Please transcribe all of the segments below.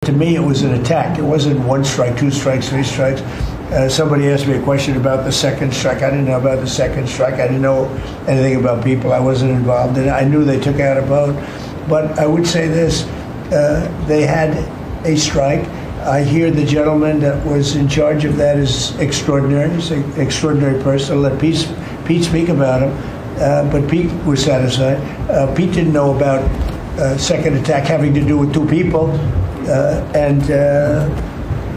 to me, it was an attack. It wasn't one strike, two strikes, three strikes. Somebody asked me a question about the second strike. I didn't know about the second strike. I didn't know anything about people. I wasn't involved in it. I knew they took out a boat. But I would say this, they had a strike. I hear the gentleman that was in charge of that is extraordinary. He's an extraordinary person. I'll let Pete speak about him. But Pete was satisfied. Pete didn't know about second attack having to do with two people.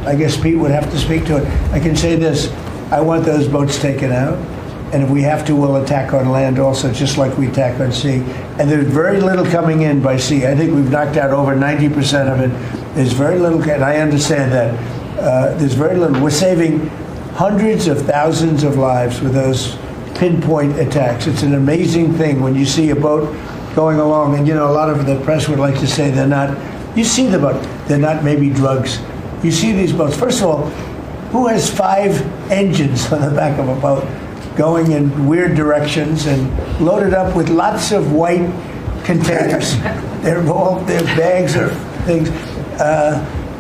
I guess Pete would have to speak to it. I can say this, I want those boats taken out, and if we have to, we'll attack on land also, just like we attack on sea. And there's very little coming in by sea. I think we've knocked out over 90% of it. There's very little, and I understand that. There's very little. We're saving hundreds of thousands of lives with those pinpoint attacks. It's an amazing thing when you see a boat going along, and a lot of the press would like to say they're not, you see the boat, they're not maybe drugs. You see these boats. First of all, who has 5 engines on the back of a boat going in weird directions and loaded up with lots of white containers? They're bags or things.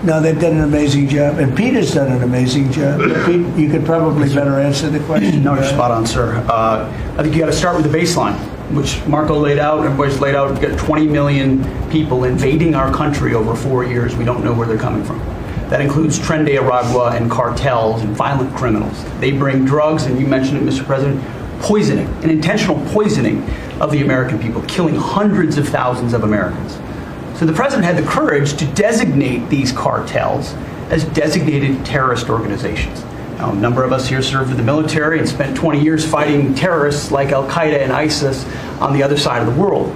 No, they've done an amazing job. And Peter's done an amazing job. Pete, you could probably better answer the question. No, you're spot on, sir. I think you got to start with the baseline, which Marco laid out, everybody's laid out. We've got 20 million people invading our country over 4 years. We don't know where they're coming from. That includes Tren de Aragua and cartels and violent criminals. They bring drugs, and you mentioned it, Mr. President, poisoning, an intentional poisoning of the American people, killing hundreds of thousands of Americans. So the president had the courage to designate these cartels as designated terrorist organizations. Now, a number of us here served in the military and spent 20 years fighting terrorists like Al-Qaeda and ISIS on the other side of the world.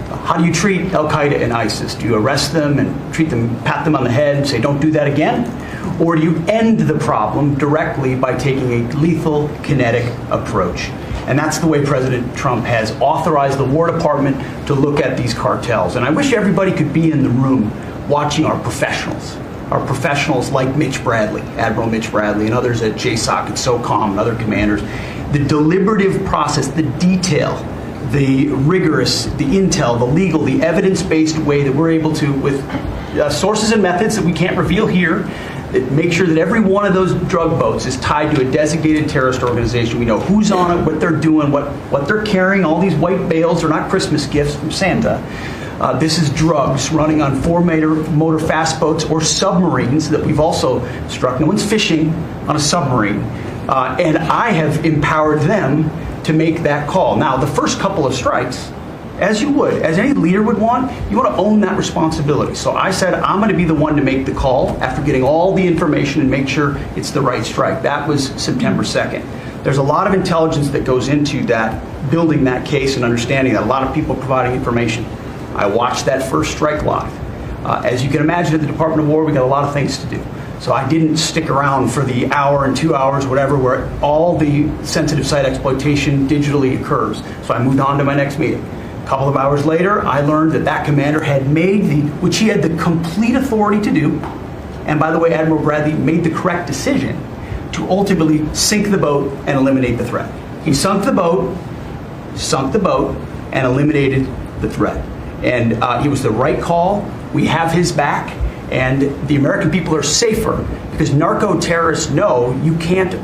How do you treat Al-Qaeda and ISIS? Do you arrest them and treat them, pat them on the head and say, don't do that again? Or do you end the problem directly by taking a lethal, kinetic approach? And that's the way President Trump has authorized the War Department to look at these cartels. And I wish everybody could be in the room watching our professionals like Mitch Bradley, Admiral Mitch Bradley, and others at JSOC and SOCOM and other commanders. The deliberative process, the detail, the rigorous, the intel, the legal, the evidence-based way that we're able to, with sources and methods that we can't reveal here, that make sure that every one of those drug boats is tied to a designated terrorist organization. We know who's on it, what they're doing, what they're carrying. All these white bales are not Christmas gifts from Santa. This is drugs running on 4-motor fast boats or submarines that we've also struck. No one's fishing on a submarine. And I have empowered them to make that call. Now, the first couple of strikes, as you would, as any leader would want, you want to own that responsibility. So I said, I'm going to be the one to make the call after getting all the information and make sure it's the right strike. That was September 2nd. There's a lot of intelligence that goes into that, building that case and understanding that. A lot of people providing information. I watched that first strike live. As you can imagine, at the Department of War, we got a lot of things to do. So I didn't stick around for the hour and 2 hours, whatever, where all the sensitive site exploitation digitally occurs. So I moved on to my next meeting. A couple of hours later, I learned that that commander had made which he had the complete authority to do, and by the way, Admiral Bradley made the correct decision to ultimately sink the boat and eliminate the threat. He sunk the boat, and eliminated the threat. And it was the right call. We have his back. And the American people are safer because narco-terrorists know you can't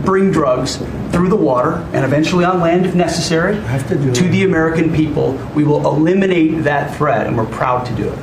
bring drugs through the water and eventually on land if necessary to the American people. We will eliminate that threat, and we're proud to do it.